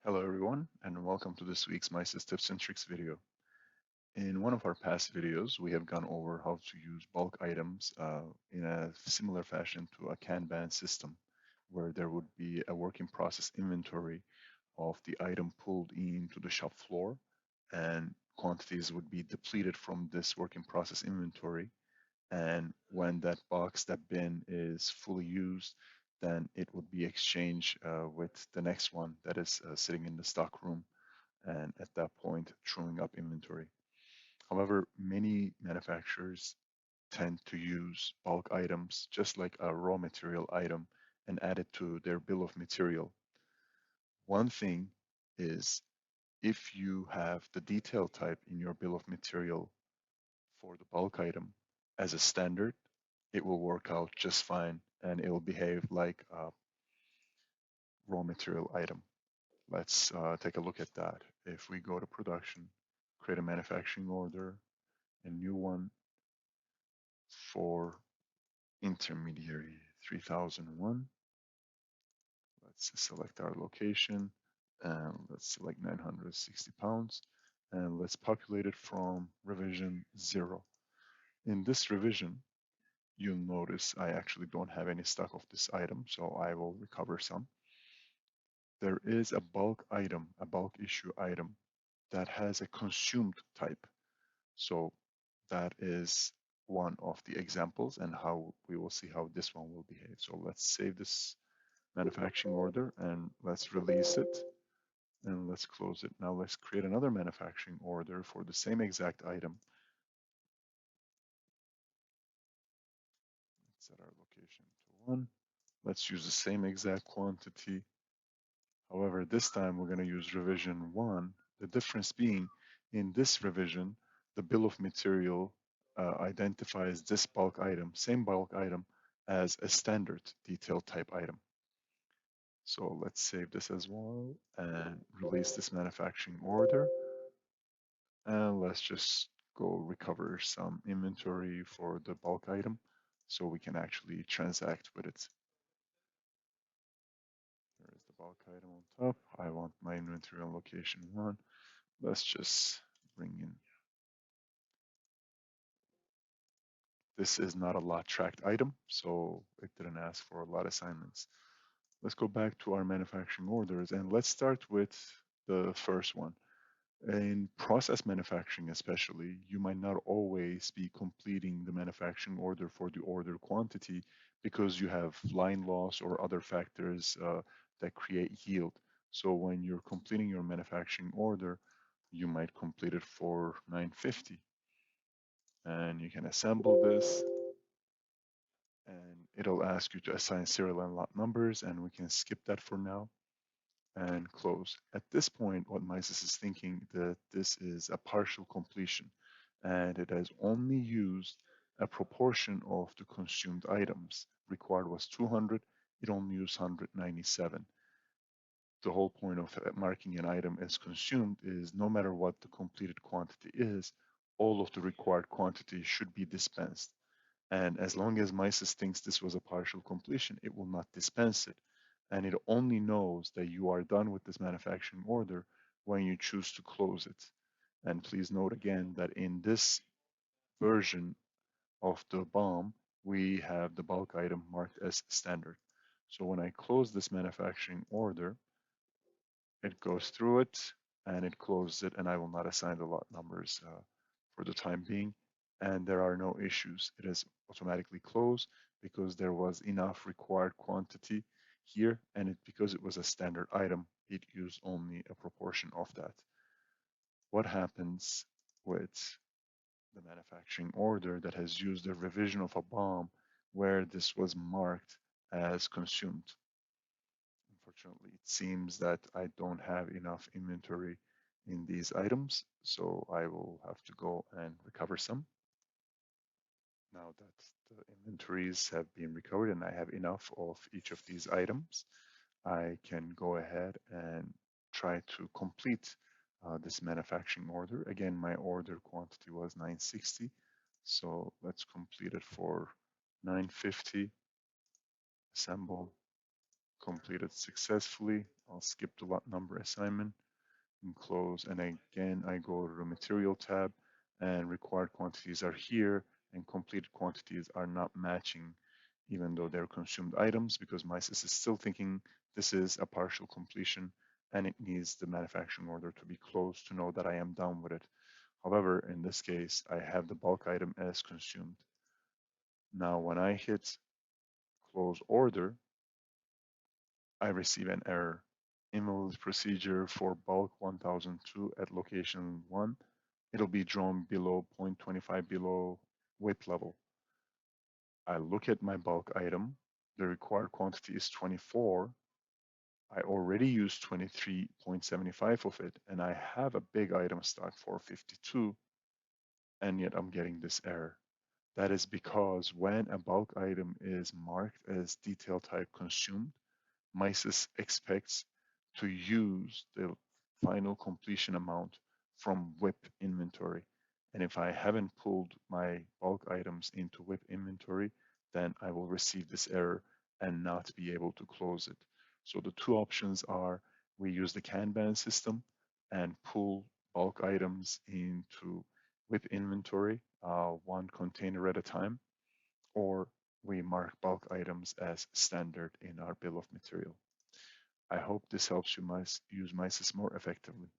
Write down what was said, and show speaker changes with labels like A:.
A: Hello everyone, and welcome to this week's Mises Tips and Tricks video. In one of our past videos, we have gone over how to use bulk items in a similar fashion to a Kanban system, where there would be a work in process inventory of the item pulled into the shop floor, and quantities would be depleted from this work in process inventory. And when that box, that bin is fully used, then it would be exchanged with the next one that is sitting in the stock room, and at that point truing up inventory. However, many manufacturers tend to use bulk items just like a raw material item and add it to their bill of material. One thing is, if you have the detail type in your bill of material for the bulk item as a standard, it will work out just fine and it will behave like a raw material item. Let's take a look at that. If we go to production, create a manufacturing order, a new one for intermediary 3001. Let's select our location and let's select 960 pounds and let's populate it from revision 0. In this revision, you'll notice I actually don't have any stock of this item, so I will recover some. There is a bulk item, a bulk issue item that has a consumed type. So that is one of the examples and how we will see how this one will behave. So let's save this manufacturing order and let's release it and let's close it. Now let's create another manufacturing order for the same exact item. Let's set our location to 1. Let's use the same exact quantity. However, this time we're going to use revision 1. The difference being, in this revision, the bill of material identifies this bulk item, same bulk item, as a standard detail type item. So let's save this as well and release this manufacturing order. And let's just go recover some inventory for the bulk item so we can actually transact with it. There is the bulk item on top. I want my inventory on location 1. Let's just bring in. This is not a lot tracked item, so it didn't ask for a lot assignments. Let's go back to our manufacturing orders and let's start with the first one. In process manufacturing especially, you might not always be completing the manufacturing order for the order quantity because you have line loss or other factors that create yield. So when you're completing your manufacturing order, you might complete it for 950. And you can assemble this and it'll ask you to assign serial and lot numbers, and we can skip that for now and close. At this point, what Mises is thinking that this is a partial completion and it has only used a proportion of the consumed items. Required was 200, it only used 197. The whole point of marking an item as consumed is no matter what the completed quantity is, all of the required quantity should be dispensed. And as long as Mises thinks this was a partial completion, it will not dispense it. And it only knows that you are done with this manufacturing order when you choose to close it. And please note again that in this version of the BOM, we have the bulk item marked as standard. So when I close this manufacturing order, it goes through it and it closes it, and I will not assign the lot numbers for the time being. And there are no issues. It is automatically closed because there was enough required quantity here, and because it was a standard item, it used only a proportion of that. What happens with the manufacturing order that has used a revision of a BOM where this was marked as consumed? Unfortunately, it seems that I don't have enough inventory in these items, so I will have to go and recover some. Now that the inventories have been recovered and I have enough of each of these items, I can go ahead and try to complete this manufacturing order. Again, my order quantity was 960, so let's complete it for 950, assemble, completed successfully. I'll skip the lot number assignment and close. And again, I go to the material tab and required quantities are here and completed quantities are not matching even though they're consumed items because MySys is still thinking this is a partial completion and it needs the manufacturing order to be closed to know that I am done with it. However, in this case, I have the bulk item as consumed. Now, when I hit close order, I receive an error. Invalid procedure for bulk 1002 at location 1. It'll be drawn below 0.25 below WIP level. I look at my bulk item. The required quantity is 24. I already used 23.75 of it, and I have a big item stock for 52, and yet I'm getting this error. That is because when a bulk item is marked as detail type consumed, MySys expects to use the final completion amount from WIP inventory. And if I haven't pulled my bulk items into WIP inventory, then I will receive this error and not be able to close it. So the two options are we use the Kanban system and pull bulk items into WIP inventory, one container at a time, or we mark bulk items as standard in our bill of material. I hope this helps you use MySys more effectively.